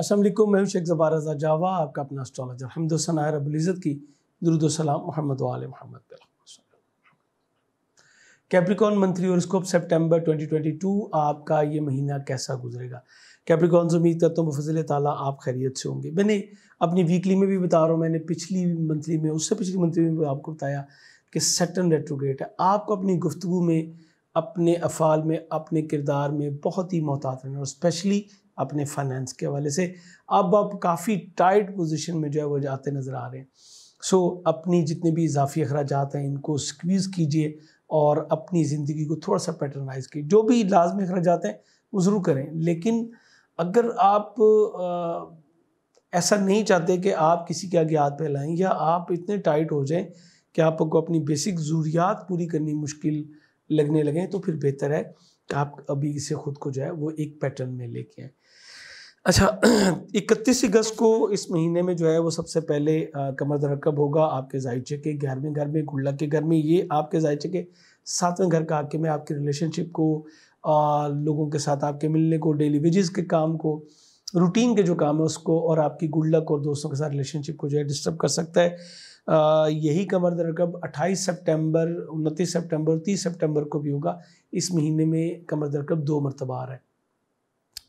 अस्सलाम वालेकुम, मैं हूं शेख ज़फ़ार रज़ा जावा, आपका अपना एस्ट्रोलॉजर। हम्द व सना है रब्बुल इज़्ज़त की, दुरूद व सलाम मोहम्मद व आले मोहम्मद पे। कैप्रिकॉर्न मंथली हॉरोस्कोप सितंबर 2022, आपका ये महीना कैसा गुजरेगा। कैप्रिकॉर्न से उम्मीद करता हूँ बफ़ज़ल ताला आप खैरियत से होंगे। मैंने अपनी वीकली में भी बता रहा हूँ, मैंने पिछली मंथली में, उससे पिछली मंथली में भी आपको बताया कि सैटर्न रेट्रोग्रेड है। आपको अपनी गुफ्तगू में, अपने अफ़ाल में, अपने किरदार में बहुत ही मोहतात रहना, और स्पेशली अपने फाइनेंस के हवाले से अब आप काफ़ी टाइट पोजीशन में जो है वो जाते नज़र आ रहे हैं। सो अपनी जितने भी इजाफी अखराजात हैं इनको स्क्वीज़ कीजिए और अपनी ज़िंदगी को थोड़ा सा पैटर्नाइज कीजिए। जो भी लाजमी अखराजात हैं वो ज़रूर करें, लेकिन अगर आप ऐसा नहीं चाहते कि आप किसी के आगे हाथ फैलाएं या आप इतने टाइट हो जाएं कि आपको अपनी बेसिक ज़रूरियात पूरी करनी मुश्किल लगने लगें, तो फिर बेहतर है कि आप अभी से ख़ुद को जो है वो एक पैटर्न में लेके आएँ। अच्छा, 31 अगस्त को इस महीने में जो है वो सबसे पहले कमर दरकब होगा आपके ज़ायचे के 11वें घर में, गुल्लक के घर में। ये आपके ज़ायचे के 7वें घर का हाकिम है, आपकी रिलेशनशिप को, लोगों के साथ आपके मिलने को, डेली वेजेस के काम को, रूटीन के जो काम है उसको, और आपकी गुल्लक और दोस्तों के साथ रिलेशनशिप को जो है डिस्टर्ब कर सकता है। यही कमर दरकब 28 सितंबर, 29 सितंबर और 30 सितंबर को भी होगा। इस महीने में कमर दरकब 2 मरतबा आ रहा है।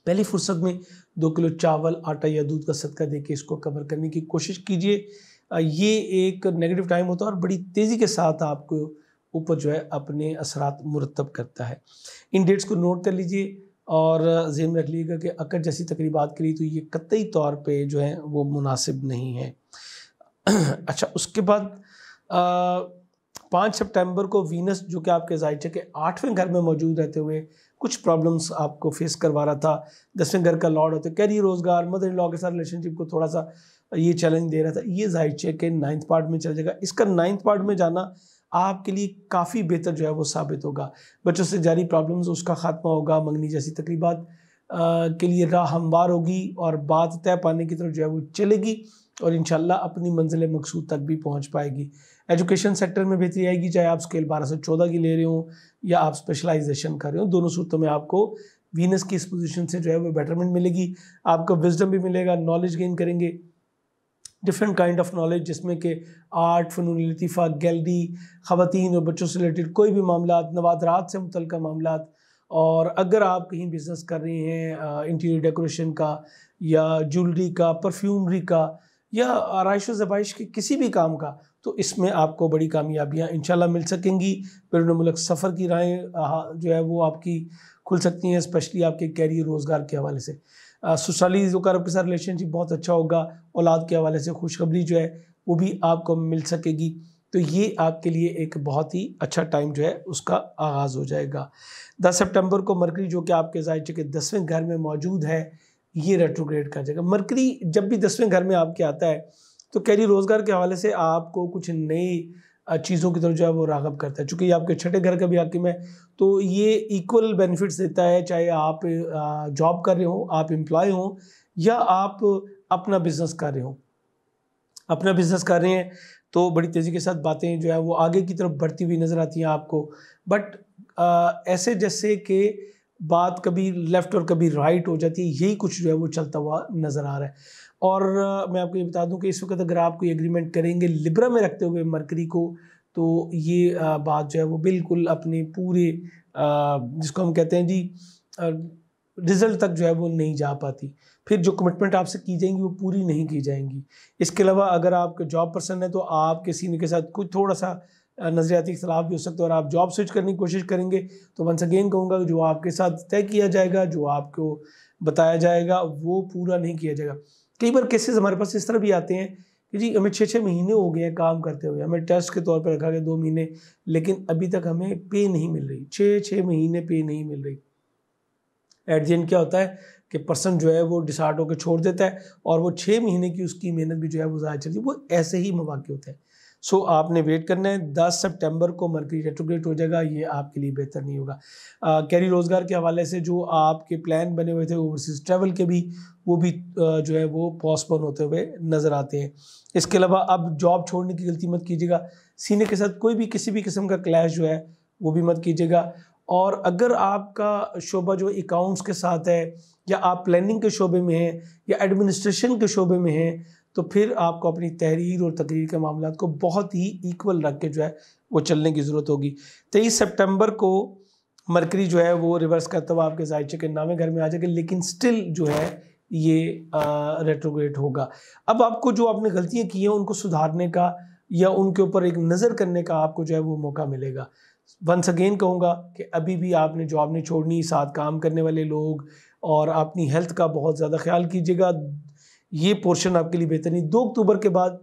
पहली फुर्सत में 2 किलो चावल, आटा या दूध का सदका देके इसको कवर करने की कोशिश कीजिए। ये एक नेगेटिव टाइम होता है और बड़ी तेज़ी के साथ आपको ऊपर जो है अपने असरात मुरतब करता है। इन डेट्स को नोट कर लीजिए और ज़हन में रख लीजिएगा कि अकर जैसी तकरीबात के लिए तो ये कतई तौर पे जो है वो मुनासिब नहीं है। अच्छा, उसके बाद 5 सितंबर को वीनस, जो कि आपके ज़ायचे के 8वें घर में मौजूद रहते हुए कुछ प्रॉब्लम्स आपको फेस करवा रहा था। 10वें घर का लॉर्ड होते, कैरियर, रोज़गार, मदर इन लॉ के साथ रिलेशनशिप को थोड़ा सा ये चैलेंज दे रहा था। ये ज़ायचे के 9th पार्ट में चल जाएगा। इसका 9th पार्ट में जाना आपके लिए काफ़ी बेहतर जो है वो साबित होगा। बच्चों से जारी प्रॉब्लम्स, उसका खात्मा होगा। मंगनी जैसी तकरीबात के लिए राह हमवार होगी और बात तय पाने की तरफ जो है वो चलेगी और इंशाल्लाह अपनी मंजिल मकसूद तक भी पहुंच पाएगी। एजुकेशन सेक्टर में बेहतरी आएगी, चाहे आप स्केल 12 से 14 की ले रहे हो या आप स्पेशलाइजेशन कर रहे हो। दोनों सूरतों में आपको वीनस की इस पोजीशन से जो है वो बेटरमेंट मिलेगी। आपको विजडम भी मिलेगा, नॉलेज गेन करेंगे, डिफरेंट काइंड ऑफ नॉलेज, जिसमें कि आर्ट, फ़नून लतीफ़ा, गैलरी, ख़वातीन और बच्चों से रिलेटेड कोई भी मामला, नवादरात से मुतल्लिक़ मामला। और अगर आप कहीं बिज़नेस कर रहे हैं इंटीरियर डेकोरेशन का या ज्वेलरी का, परफ्यूमरी का या आराइश व ज़बाइश के किसी भी काम का, तो इसमें आपको बड़ी कामयाबियाँ इंशाल्लाह मिल सकेंगी। बैरून मुल्क सफ़र की राहें जो है वो आपकी खुल सकती हैं, स्पेशली आपके कैरियर, रोज़गार के हवाले से। ससुराली ज़ोकारब के साथ रिलेशनशिप बहुत अच्छा होगा। औलाद के हवाले से खुशखबरी जो है वो भी आपको मिल सकेगी। तो ये आपके लिए एक बहुत ही अच्छा टाइम जो है उसका आगाज़ हो जाएगा। 10 सितंबर को मरकरी, जो कि आपके ज़ायचे के 10वें घर में मौजूद है, ये रेट्रोग्रेड कर जाएगा। मरकरी जब भी 10वें घर में आपके आता है तो कैरियर, रोज़गार के हवाले से आपको कुछ नई चीज़ों की तरफ जो है वो राग़ब करता है। चूँकि ये आपके 6ठे घर का भी हाकिम है, तो ये इक्वल बेनिफिट्स देता है, चाहे आप जॉब कर रहे हो, आप एम्प्लॉय हो या आप अपना बिज़नेस कर रहे हो। अपना बिज़नेस कर रहे हैं तो बड़ी तेज़ी के साथ बातें जो है वो आगे की तरफ बढ़ती हुई नज़र आती हैं आपको। बट ऐसे जैसे कि बात कभी लेफ़्ट और कभी राइट हो जाती है, यही कुछ जो है वो चलता हुआ नज़र आ रहा है। और मैं आपको ये बता दूं कि इस वक्त अगर आप कोई एग्रीमेंट करेंगे लिब्रा में रखते हुए मरकरी को, तो ये बात जो है वो बिल्कुल अपने पूरे जिसको हम कहते हैं जी रिज़ल्ट तक जो है वो नहीं जा पाती। फिर जो कमिटमेंट आपसे की जाएंगी वो पूरी नहीं की जाएंगी। इसके अलावा अगर आपके जॉब पर्सन है तो आपके सीनियर के साथ कुछ थोड़ा सा नज़रियाती इख्तलाफ भी हो सकता है और आप जॉब स्विच करने की कोशिश करेंगे, तो वंस अगेन कहूँगा जो आपके साथ तय किया जाएगा, जो आपको बताया जाएगा, वो पूरा नहीं किया जाएगा। कई बार केसेस हमारे पास इस तरह भी आते हैं कि जी हमें 6-6 महीने हो गए हैं काम करते हुए, हमें टेस्ट के तौर पर रखा गया 2 महीने, लेकिन अभी तक हमें पे नहीं मिल रही। 6-6 महीने पे नहीं मिल रही। एट द एंड क्या होता है कि पर्सन जो है वो डिसार्ट होकर छोड़ देता है और वो 6 महीने की उसकी मेहनत भी जो है वो ज़ाया चलती है। वो ऐसे ही मौके होते हैं। सो आपने वेट करना है। 10 सितंबर को मरकरी रेट्रोग्रेड हो जाएगा, ये आपके लिए बेहतर नहीं होगा। कैरियर, रोज़गार के हवाले से जो आपके प्लान बने हुए थे ओवरसीज़ ट्रैवल के भी, वो भी जो है वो पोस्टपोन होते हुए नज़र आते हैं। इसके अलावा अब जॉब छोड़ने की गलती मत कीजिएगा। सीनियर के साथ कोई भी किसी भी किस्म का क्लैश जो है वो भी मत कीजिएगा। और अगर आपका शोबा जो अकाउंट्स के साथ है, या आप प्लानिंग के शोबे में हैं, या एडमिनिस्ट्रेशन के शोबे में हैं, तो फिर आपको अपनी तहरीर और तकरीर के मामलों को बहुत ही इक्वल रख के जो है वो चलने की ज़रूरत होगी। 23 सितंबर को मरकरी जो है वो रिवर्स करता हुआ आपके ज़ायचे के नामे घर में आ जाएगा, लेकिन स्टिल जो है ये रेट्रोग्रेड होगा। अब आपको जो आपने गलतियाँ की हैं उनको सुधारने का या उनके ऊपर एक नज़र करने का आपको जो है वो मौका मिलेगा। वंस अगेन कहूँगा कि अभी भी आपने जॉब नहीं छोड़नी, साथ काम करने वाले लोग, और अपनी हेल्थ का बहुत ज़्यादा ख्याल कीजिएगा। ये पोर्शन आपके लिए बेहतर नहीं। 2 अक्टूबर के बाद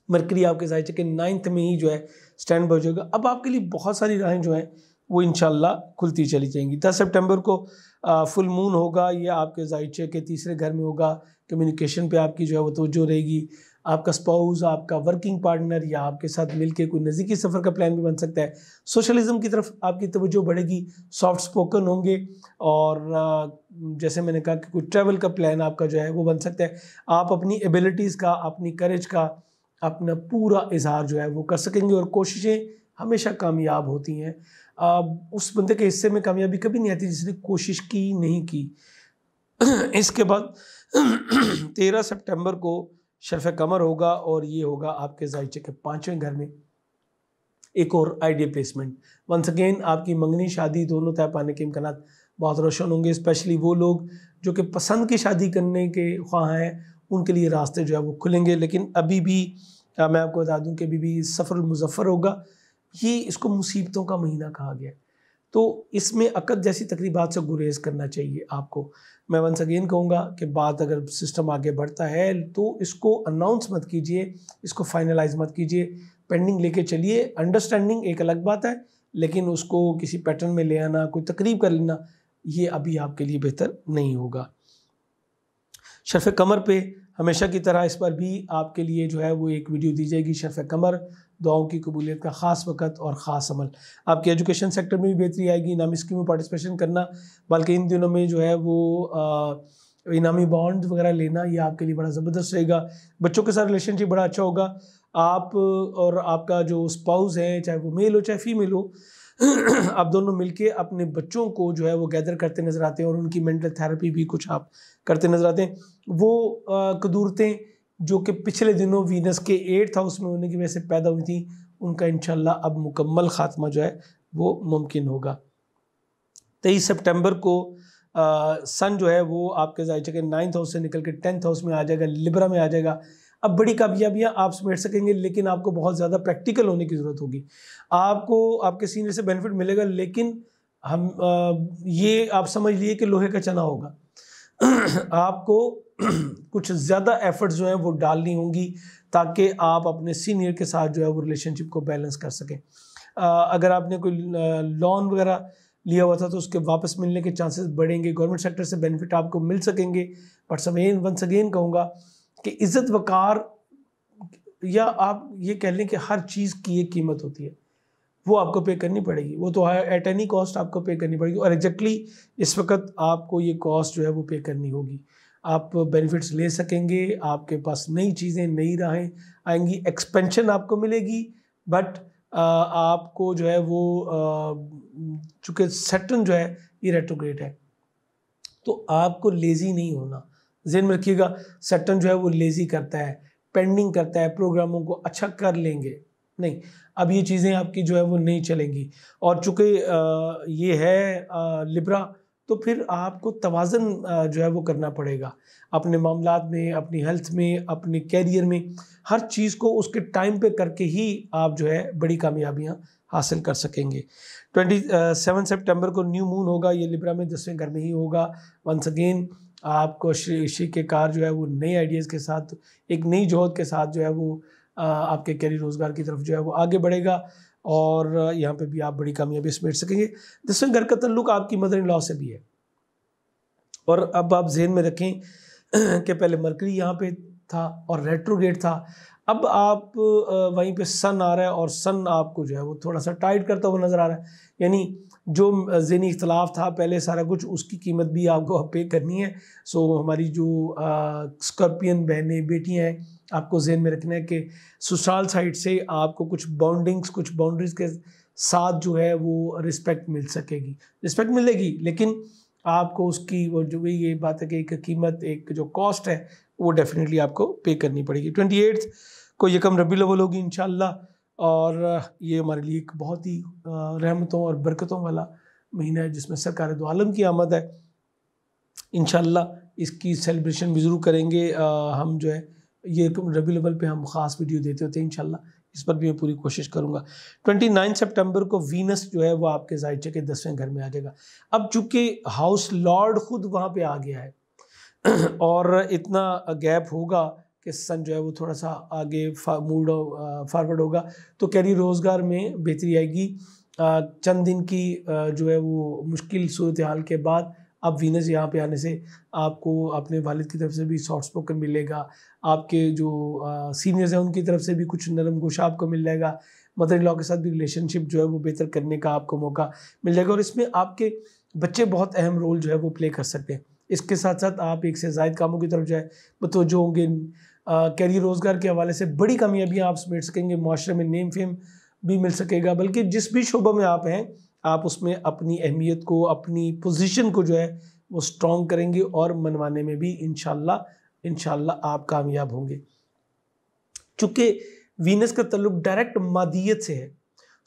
मरकरी आपके ज़ायचे के 9th में ही जो है स्टैंड हो जाएगा। अब आपके लिए बहुत सारी राहें जो हैं वो इंशाल्लाह खुलती चली जाएंगी। 10 सितंबर को फुल मून होगा, ये आपके ज़ायचे के तीसरे घर में होगा। कम्युनिकेशन पे आपकी जो है वो तवज्जो रहेगी। आपका स्पाउस, आपका वर्किंग पार्टनर या आपके साथ मिलके कोई नज़दीकी सफ़र का प्लान भी बन सकता है। सोशलिज़म की तरफ आपकी तवज्जो बढ़ेगी, सॉफ्ट स्पोकन होंगे, और जैसे मैंने कहा कि कोई ट्रैवल का प्लान आपका जो है वो बन सकता है। आप अपनी एबिलिटीज़ का, अपनी करेज का अपना पूरा इजहार जो है वो कर सकेंगे, और कोशिशें हमेशा कामयाब होती हैं। उस बंदे के हिस्से में कामयाबी कभी नहीं आती जिसने कोशिश की नहीं की। इसके बाद 13 सितंबर को शरफ़ कमर होगा, और ये होगा आपके ज़ायचे के 5वें घर में। एक और आइडिया प्लेसमेंट, वंस अगेन आपकी मंगनी शादी दोनों तय पाने के इम्कानात बहुत रोशन होंगे। स्पेशली वो लोग जो कि पसंद की शादी करने के ख्वाह हैं, उनके लिए रास्ते जो है वो खुलेंगे। लेकिन अभी भी मैं आपको बता दूं कि अभी भी सफ़र मुज़फ़्फ़र होगा। ये इसको मुसीबतों का महीना कहा गया है, तो इसमें अक़द जैसी तकरीबात से गुरेज करना चाहिए आपको। मैं वंस अगेन कहूँगा कि बात अगर सिस्टम आगे बढ़ता है तो इसको अनाउंस मत कीजिए, इसको फाइनलाइज मत कीजिए, पेंडिंग लेके चलिए। अंडरस्टैंडिंग एक अलग बात है, लेकिन उसको किसी पैटर्न में ले आना, कोई तकरीब कर लेना, ये अभी आपके लिए बेहतर नहीं होगा। शरफ़ कमर पे हमेशा की तरह इस पर भी आपके लिए जो है वो एक वीडियो दी जाएगी। शरफ़ कमर, दुआओं की कबूलियत का ख़ास वक़्त और ख़ास अमल। आपके एजुकेशन सेक्टर में भी बेहतरी आएगी। इनामी स्कीम में पार्टिसिपेशन करना, बल्कि इन दिनों में जो है वो इनामी बॉन्ड वगैरह लेना, ये आपके लिए बड़ा ज़बरदस्त रहेगा। बच्चों के साथ रिलेशनशिप बड़ा अच्छा होगा। आप और आपका जो स्पाउस है, चाहे वो मेल हो चाहे फीमेल हो, आप दोनों मिलके अपने बच्चों को जो है वो गैदर करते नज़र आते हैं, और उनकी मेंटल थेरेपी भी कुछ आप करते नज़र आते हैं। वो कदूरतें जो कि पिछले दिनों वीनस के 8th हाउस में होने की वजह से पैदा हुई थी, उनका इंशाल्लाह अब मुकम्मल ख़ात्मा जो है वो मुमकिन होगा। 23 सितंबर को सन जो है वो आपके ज़ायचे के 9th हाउस से निकल के 10th हाउस में आ जाएगा, लिब्रा में आ जाएगा। अब बड़ी कामयाबियाँ आप समेट सकेंगे, लेकिन आपको बहुत ज़्यादा प्रैक्टिकल होने की ज़रूरत होगी। आपको आपके सीनियर से बेनिफिट मिलेगा, लेकिन ये आप समझ लिए कि लोहे का चना होगा। आपको कुछ ज़्यादा एफर्ट्स जो हैं वो डालनी होंगी, ताकि आप अपने सीनियर के साथ जो है वो रिलेशनशिप को बैलेंस कर सकें। अगर आपने कोई लोन वगैरह लिया हुआ था तो उसके वापस मिलने के चांसेस बढ़ेंगे। गवर्नमेंट सेक्टर से बेनिफिट आपको मिल सकेंगे। बट वंस अगेन कहूँगा कि इज़्ज़त वक़ार, या आप ये कह लें कि हर चीज़ की एक कीमत होती है, वो आपको पे करनी पड़ेगी। वो तो एट एनी कॉस्ट आपको पे करनी पड़ेगी, और एग्जैक्टली इस वक्त आपको ये कॉस्ट जो है वो पे करनी होगी। आप बेनिफिट्स ले सकेंगे, आपके पास नई चीज़ें, नई राहें आएंगी, एक्सपेंशन आपको मिलेगी। बट आपको जो है वो चूँकि सैटर्न जो है ये रेट्रोग्रेड है, तो आपको लेज़ी नहीं होना। ज़हन में रखिएगा, सैटर्न जो है वो लेज़ी करता है, पेंडिंग करता है, प्रोग्रामों को अच्छा कर लेंगे नहीं। अब ये चीज़ें आपकी जो है वो नहीं चलेंगी। और चूँकि ये है लिब्रा, तो फिर आपको तवाज़न जो है वो करना पड़ेगा अपने मामलात में, अपनी हेल्थ में, अपने कैरियर में। हर चीज़ को उसके टाइम पे करके ही आप जो है बड़ी कामयाबियाँ हासिल कर सकेंगे। 27 सितंबर को न्यू मून होगा, ये लिब्रा में 10वें घर में ही होगा। वंस अगेन आपको शरीके कार जो है वो नए आइडियाज़ के साथ, एक नई जोहद के साथ जो है वो आपके कैरियर रोज़गार की तरफ जो है वो आगे बढ़ेगा, और यहाँ पे भी आप बड़ी कामयाबी समेट सकेंगे। 10वें घर का ताल्लुक आपकी मदर इन लॉ से भी है। और अब आप ज़हन में रखें कि पहले मरकरी यहाँ पे था और रेट्रोग्रेड था, अब आप वहीं पे सन आ रहा है, और सन आपको जो है वो थोड़ा सा टाइट करता हुआ नज़र आ रहा है। यानी जो ज़हनी इख्तलाफ था पहले, सारा कुछ उसकी कीमत भी आपको पे करनी है। सो हमारी जो स्कॉर्पियन बहनें, बेटियाँ हैं, आपको ज़हन में रखना है कि ससुराल साइड से आपको कुछ बॉन्डिंग्स, कुछ बाउंड्रीज़ के साथ जो है वो रिस्पेक्ट मिल सकेगी, रिस्पेक्ट मिलेगी, लेकिन आपको उसकी वो जो भी ये बात है कि एक कीमत, एक जो कॉस्ट है वो डेफिनेटली आपको पे करनी पड़ेगी। 28 को यकम रबीउल अव्वल होगी इंशाल्लाह, और ये हमारे लिए एक बहुत ही रहमतों और बरकतों वाला महीना है जिसमें सरकार दो आलम की आमद है। इंशाल्लाह इसकी सेलिब्रेशन भी ज़रूर करेंगे। हम जो है ये रबीउल अव्वल पे हम ख़ास वीडियो देते होते हैं, इंशाल्लाह इस पर भी मैं पूरी कोशिश करूँगा। 29 सितंबर को वीनस जो है वो आपके ज़ायचे के 10वें घर में आ जाएगा। अब चूँकि हाउस लॉर्ड ख़ुद वहाँ पे आ गया है और इतना गैप होगा कि सन जो है वो थोड़ा सा आगे मूड फॉरवर्ड होगा, तो कैरियर रोज़गार में बेहतरी आएगी। चंद दिन की जो है वो मुश्किल सूरत हाल के बाद अब वीनस यहाँ पे आने से आपको अपने वालिद की तरफ से भी सॉफ्ट स्पोकन मिलेगा, आपके जो सीनियर्स हैं उनकी तरफ से भी कुछ नरम गोशा आपको मिल जाएगा, मदर इन लॉ के साथ भी रिलेशनशिप जो है वो बेहतर करने का आपको मौका मिल जाएगा, और इसमें आपके बच्चे बहुत अहम रोल जो है वो प्ले कर सकते हैं। इसके साथ साथ आप एक से ज़ायद कामों की तरफ जो है मुतवज्जो होंगे। कैरियर रोज़गार के हवाले से बड़ी कामयाबियाँ आप समेट सकेंगे, माशरे में नेम फेम भी मिल सकेगा, बल्कि जिस भी शोबा में आप हैं आप उसमें अपनी अहमियत को, अपनी पोजीशन को जो है वो स्ट्रॉन्ग करेंगे और मनवाने में भी इंशाल्लाह आप कामयाब होंगे। चूँकि वीनस का तल्लुक डायरेक्ट मादियत से है,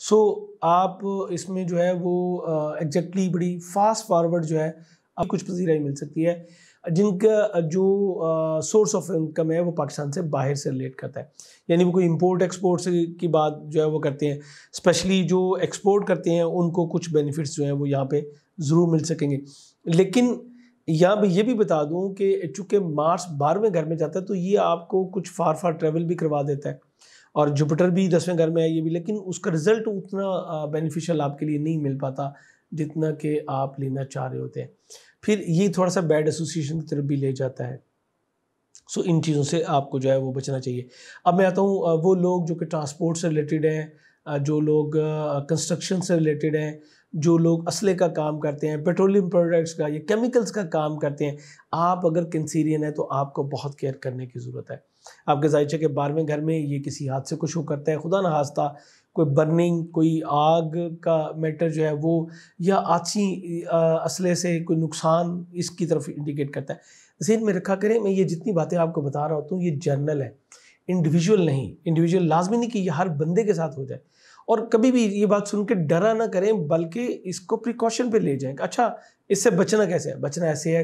सो आप इसमें जो है वो एग्जैक्टली बड़ी फास्ट फॉरवर्ड जो है अब कुछ पजीराई मिल सकती है। जिनका जो सोर्स ऑफ इनकम है वो पाकिस्तान से बाहर से रिलेट करता है, यानी वो कोई इंपोर्ट एक्सपोर्ट की बात जो है वो करते हैं। स्पेशली जो एक्सपोर्ट करते हैं उनको कुछ बेनिफिट्स जो हैं वो यहाँ पे ज़रूर मिल सकेंगे। लेकिन यहाँ पे ये भी बता दूँ कि चूँकि मार्स 12वें घर में जाता है तो ये आपको कुछ फार ट्रैवल भी करवा देता है, और जुपिटर भी 10वें घर में है ये भी, लेकिन उसका रिजल्ट उतना बेनिफिशियल आपके लिए नहीं मिल पाता जितना कि आप लेना चाह रहे होते हैं। फिर ये थोड़ा सा बैड एसोसिएशन की तरफ भी ले जाता है। सो इन चीज़ों से आपको जो है वो बचना चाहिए। अब मैं आता हूँ वो लोग जो कि ट्रांसपोर्ट से रिलेटेड हैं, जो लोग कंस्ट्रक्शन से रिलेटेड हैं, जो लोग असले का काम करते हैं, पेट्रोलियम प्रोडक्ट्स का या केमिकल्स का काम करते हैं। आप अगर कैंसीरियन है तो आपको बहुत केयर करने की ज़रूरत है। आपके ज़ायचे के 12वें घर में ये किसी हादसे को शो करता है, खुदा न खास्ता कोई बर्निंग, कोई आग का मैटर जो है वो, या आछी असले से कोई नुकसान इसकी तरफ इंडिकेट करता है। ज़हन में रखा करें, मैं ये जितनी बातें आपको बता रहा होता हूँ ये जर्नल है, इंडिविजुअल नहीं। इंडिविजुअल लाजमी नहीं कि ये हर बंदे के साथ हो जाए, और कभी भी ये बात सुन के डरा ना करें, बल्कि इसको प्रिकॉशन पे ले जाएं। अच्छा, इससे बचना कैसे है? बचना ऐसे है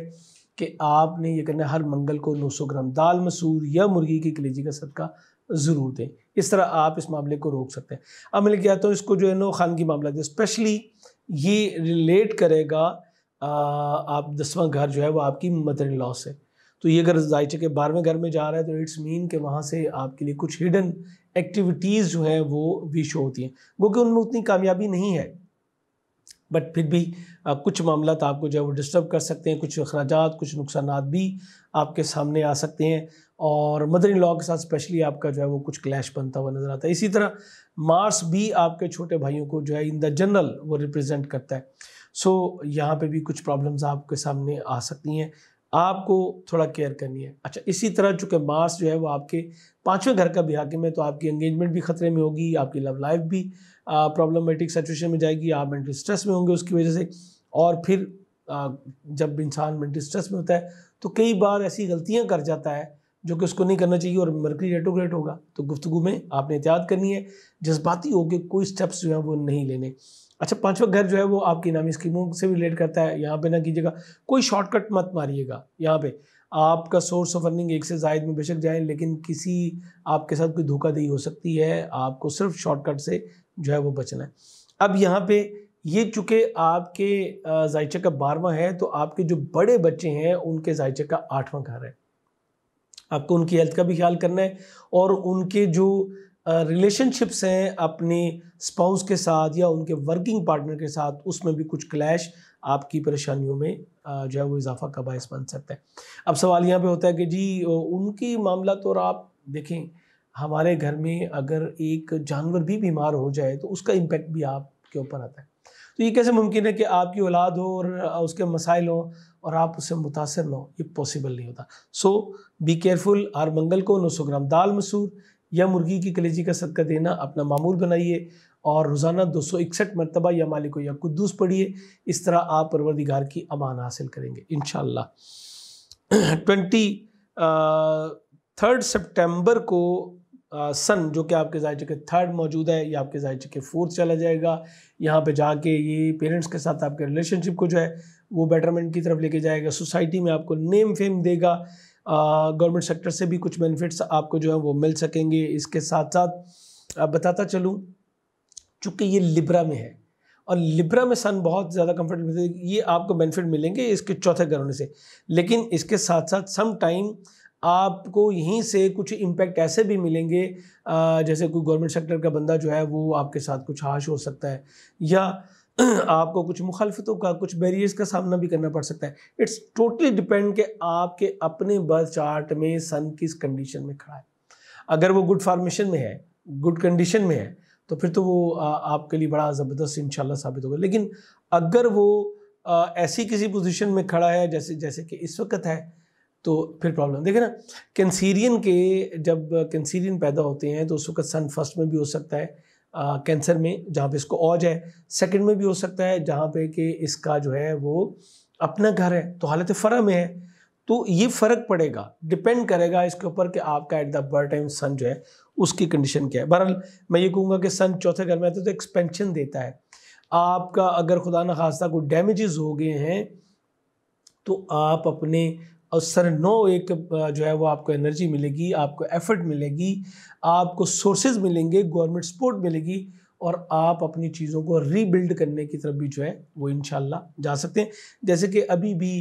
कि आपने ये करना है, हर मंगल को 900 ग्राम दाल मसूर या मुर्गी की कलेजी का सदका ज़रूर दें। इस तरह आप इस मामले को रोक सकते हैं। अब मैं लेके आता हूँ इसको जो है नो खानगी मामला है, स्पेशली ये रिलेट करेगा आप 10वां घर जो है वो आपकी मदर इन लॉ से। तो ये अगर ज़ायचे के 12वें घर में जा रहा है तो इट्स मीन कि वहाँ से आपके लिए कुछ हिडन एक्टिविटीज़ जो हैं वो भी शो होती हैं, वो कि उनमें उतनी कामयाबी नहीं है, बट फिर भी कुछ मामला आपको जो है वो डिस्टर्ब कर सकते हैं, कुछ अखराजात, कुछ नुकसानात भी आपके सामने आ सकते हैं, और मदर इन लॉ के साथ स्पेशली आपका जो है वो कुछ क्लैश बनता हुआ नज़र आता है। इसी तरह मार्स भी आपके छोटे भाइयों को जो है इन द जनरल वो रिप्रेजेंट करता है। सो यहाँ पे भी कुछ प्रॉब्लम्स आपके सामने आ सकती हैं, आपको थोड़ा केयर करनी है। अच्छा, इसी तरह चूँकि मार्स जो है वो आपके 5वें घर का भी हाकिम है, तो आपकी एंगेजमेंट भी ख़तरे में होगी, आपकी लव लाइफ भी प्रॉब्लमेटिक सिचुएशन में जाएगी, आप मेंटल स्ट्रेस में होंगे उसकी वजह से। और फिर जब इंसान मेंटल स्ट्रेस में होता है तो कई बार ऐसी गलतियाँ कर जाता है जो कि उसको नहीं करना चाहिए, और मरकरी रेट्रोग्रेड होगा। तो गुफ्तगू में आपने एहतियात करनी है, जज्बाती होकर कोई स्टेप्स जो है वो नहीं लेने। अच्छा, 5वां घर जो है वो आपकी इनामी स्कीमों से भी रिलेट करता है, यहाँ पे ना कीजिएगा, कोई शॉर्टकट मत मारिएगा। यहाँ पे आपका सोर्स ऑफ अर्निंग एक से ज़ायद में बेशक जाए, लेकिन किसी आपके साथ कोई धोखाधड़ी हो सकती है, आपको सिर्फ शॉर्टकट से जो है वो बचना है। अब यहाँ पे ये चूँकि आपके ज़ायचे का 12वां है, तो आपके जो बड़े बच्चे हैं उनके ज़ायचे का 8वां घर है। आपको उनकी हेल्थ का भी ख्याल करना है, और उनके जो रिलेशनशिप्स हैं अपने स्पाउस के साथ या उनके वर्किंग पार्टनर के साथ, उसमें भी कुछ क्लैश आपकी परेशानियों में जो है वो इजाफा का बायस बन सकता है। अब सवाल यहाँ पे होता है कि जी उनकी मामला, तो आप देखें हमारे घर में अगर एक जानवर भी बीमार हो जाए तो उसका इम्पेक्ट भी आपके ऊपर आता है। तो ये कैसे मुमकिन है कि आपकी औलाद हो और उसके मसाइल हो और आप उससे मुतासर न हो? ये पॉसिबल नहीं होता। सो बी केयरफुल। हर मंगल को 900 ग्राम दाल मसूर या मुर्गी की कलेजी का सदका देना अपना मामूल बनाइए, और रोज़ाना 261 मरतबा या मालिको या कुद्दूस पढ़िए। इस तरह आप परवरदिगार की अमान हासिल करेंगे इंशाअल्लाह। 23 सितंबर को सन जो कि आपके जायचे के 3rd मौजूद है, या आपके जायचे के 4th चला जाएगा। यहाँ पे जाके ये पेरेंट्स के साथ आपके रिलेशनशिप को जो है वो बेटरमेंट की तरफ लेके जाएगा। सोसाइटी में आपको नेम फेम देगा। गवर्नमेंट सेक्टर से भी कुछ बेनिफिट्स आपको जो है वो मिल सकेंगे। इसके साथ साथ बताता चलूँ, चूँकि ये लिब्रा में है और लिब्रा में सन बहुत ज़्यादा कंफर्टेबल है, ये आपको बेनिफिट मिलेंगे इसके चौथे घर होने से। लेकिन इसके साथ साथ सम टाइम आपको यहीं से कुछ इम्पैक्ट ऐसे भी मिलेंगे, जैसे कोई गवर्नमेंट सेक्टर का बंदा जो है वो आपके साथ कुछ हाश हो सकता है, या आपको कुछ मुखालफतों का, कुछ बैरियर्स का सामना भी करना पड़ सकता है। इट्स टोटली डिपेंड कि आपके अपने बर्थ चार्ट में सन किस कंडीशन में खड़ा है। अगर वो गुड फॉर्मेशन में है, गुड कंडीशन में है, तो फिर तो वो आपके लिए बड़ा ज़बरदस्त इंशाल्लाह साबित होगा। लेकिन अगर वो ऐसी किसी पोजीशन में खड़ा है जैसे कि इस वक्त है, तो फिर प्रॉब्लम। देखिए ना, कैंसीरियन के जब कैंसीरियन पैदा होते हैं तो उस वक्त सन फर्स्ट में भी हो सकता है कैंसर में, जहाँ पे इसको औज है, सेकंड में भी हो सकता है जहाँ पे कि इसका जो है वो अपना घर है, तो हालत फ़र्क में है। तो ये फ़र्क पड़ेगा, डिपेंड करेगा इसके ऊपर कि आपका एट द बर्थ टाइम सन जो है उसकी कंडीशन क्या है। बहरहाल मैं ये कहूँगा कि सन चौथे घर में आता है तो एक्सपेंशन देता है। आपका अगर खुदा न खास्ता कोई डैमेजेस हो गए हैं तो आप अपने और सर नो एक जो है वो आपको एनर्जी मिलेगी, आपको एफर्ट मिलेगी, आपको सोर्सेज मिलेंगे, गवर्नमेंट सपोर्ट मिलेगी, और आप अपनी चीज़ों को रीबिल्ड करने की तरफ भी जो है वो इंशाल्लाह जा सकते हैं। जैसे कि अभी भी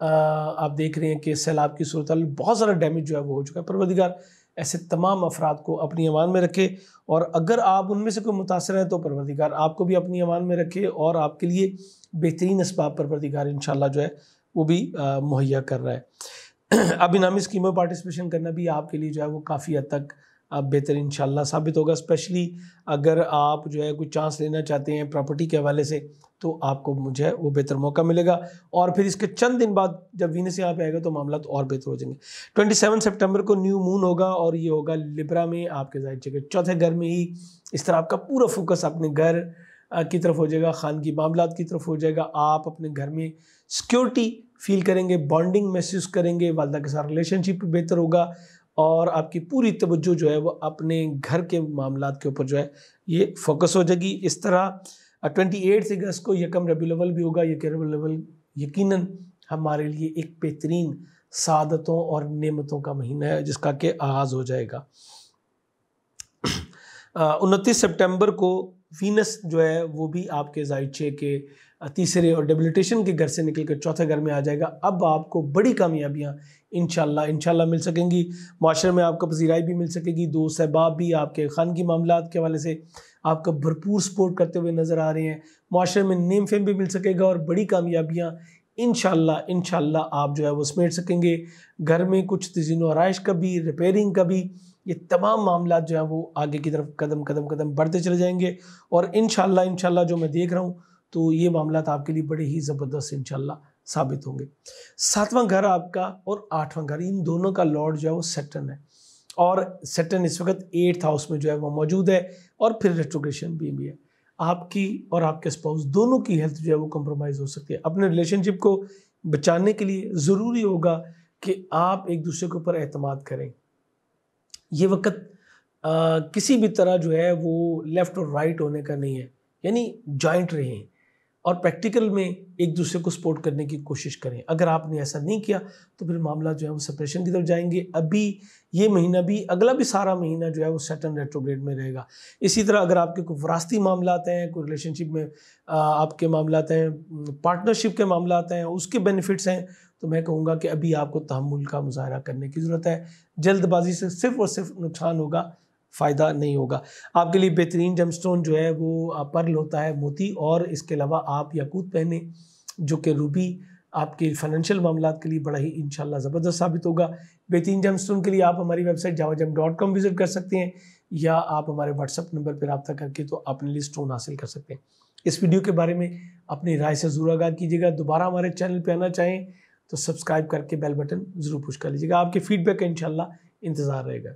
आप देख रहे हैं कि सैलाब की सूरत बहुत सारा डैमेज जो है वो हो चुका है। परवरदिगार ऐसे तमाम अफराद को अपनी अमान में रखे, और अगर आप उनमें से कोई मुतासर है तो परवरदिगार आपको भी अपनी अमान में रखे और आपके लिए बेहतरीन असबाब परवरदिगार इंशाल्लाह जो है वो भी मुहैया कर रहा है। अब इनामी स्कीमों में पार्टिसिपेशन करना भी आपके लिए जो है वो काफ़ी हद तक बेहतर इंशाल्लाह साबित होगा। स्पेशली अगर आप जो है कोई चांस लेना चाहते हैं प्रॉपर्टी के हवाले से, तो आपको मुझे वो बेहतर मौका मिलेगा। और फिर इसके चंद दिन बाद जब वीनस यहाँ पे आएगा तो मामला तो और बेहतर हो जाएंगे। 27 सितंबर को न्यू मून होगा और ये होगा लिब्रा में, आपके जायचे के चौथे घर में ही। इस तरह आपका पूरा फोकस अपने घर की तरफ हो जाएगा, खानगी मामलात की तरफ हो जाएगा। आप अपने घर में सिक्योरिटी फील करेंगे, बॉन्डिंग महसूस करेंगे, वालदा के साथ रिलेशनशिप बेहतर होगा, और आपकी पूरी तवज्जो जो है वो अपने घर के मामलात के ऊपर जो है ये फोकस हो जाएगी। इस तरह 28 अगस्त को यकम रबीउल अव्वल भी होगा। यकम रबीउल अव्वल यकीनन हमारे लिए एक बेहतरीन सादतों और नेमतों का महीना है जिसका कि आगाज़ हो जाएगा। 29 सितंबर को वीनस जो है वो भी आपके जायचे के तीसरे और डेबिलिटेशन के घर से निकल कर चौथे घर में आ जाएगा। अब आपको बड़ी कामयाबियाँ इंशाल्लाह मिल सकेंगी। माशरे में आपको पजीराई भी मिल सकेगी। दोस्त अहबाब भी आपके खानगी मामलात के हवाले से आपका भरपूर सपोर्ट करते हुए नज़र आ रहे हैं। माशरे में नेम फेम भी मिल सकेगा और बड़ी कामयाबियाँ इंशाल्लाह आप जो है वो समेट सकेंगे। घर में कुछ तज़ीन व आराइश का भी, रिपेयरिंग का भी, ये तमाम मामला जो है वो आगे की तरफ कदम बढ़ते चले जाएंगे। और इंशाल्लाह जो मैं देख रहा हूँ तो ये मामला आपके लिए बड़े ही ज़बरदस्त इंशाल्लाह साबित होंगे। 7वां घर आपका और 8वां घर, इन दोनों का लॉर्ड जो है वो सैटर्न है, और सैटर्न इस वक्त 8th हाउस में जो है वो मौजूद है, और फिर रेट्रोग्रेशन भी है। आपकी और आपके स्पाउस दोनों की हेल्थ जो है वो कंप्रोमाइज़ हो सकती है। अपने रिलेशनशिप को बचाने के लिए ज़रूरी होगा कि आप एक दूसरे के ऊपर एतमाद करें। ये वक्त किसी भी तरह जो है वो लेफ़्ट और राइट होने का नहीं है, यानी जॉइंट रहें और प्रैक्टिकल में एक दूसरे को सपोर्ट करने की कोशिश करें। अगर आपने ऐसा नहीं किया तो फिर मामला जो है वो सेपरेशन की तरफ जाएंगे। अभी ये महीना भी, अगला भी सारा महीना जो है वो सैटर्न रेट्रोग्रेड में रहेगा। इसी तरह अगर आपके कोई विरासती मामलात हैं, कोई रिलेशनशिप में आपके मामलात हैं, पार्टनरशिप के मामलात हैं, उसके बेनिफिट्स हैं, तो मैं कहूँगा कि अभी आपको तहम्मुल का मुजाहरा करने की ज़रूरत है। जल्दबाजी से सिर्फ़ और सिर्फ नुकसान होगा, फ़ायदा नहीं होगा। आपके लिए बेहतरीन जेमस्टोन जो है वो पर्ल होता है, मोती, और इसके अलावा आप याकूत पहने जो कि रूबी आपके फाइनेंशियल मामलात के लिए बड़ा ही इंशाल्लाह ज़बरदस्त साबित होगा। बेहतरीन जेमस्टोन के लिए आप हमारी वेबसाइट jawagem.com विज़िट कर सकते हैं, या आप हमारे व्हाट्सएप नंबर पर रब्ता करके तो अपने लिए स्टोन हासिल कर सकते हैं। इस वीडियो के बारे में अपनी राय से ज़रूर आगाह कीजिएगा। दोबारा हमारे चैनल पर आना चाहें तो सब्सक्राइब करके बेल बटन ज़रूर पुश कर लीजिएगा। आपके फीडबैक का इंशाल्लाह इंतज़ार रहेगा।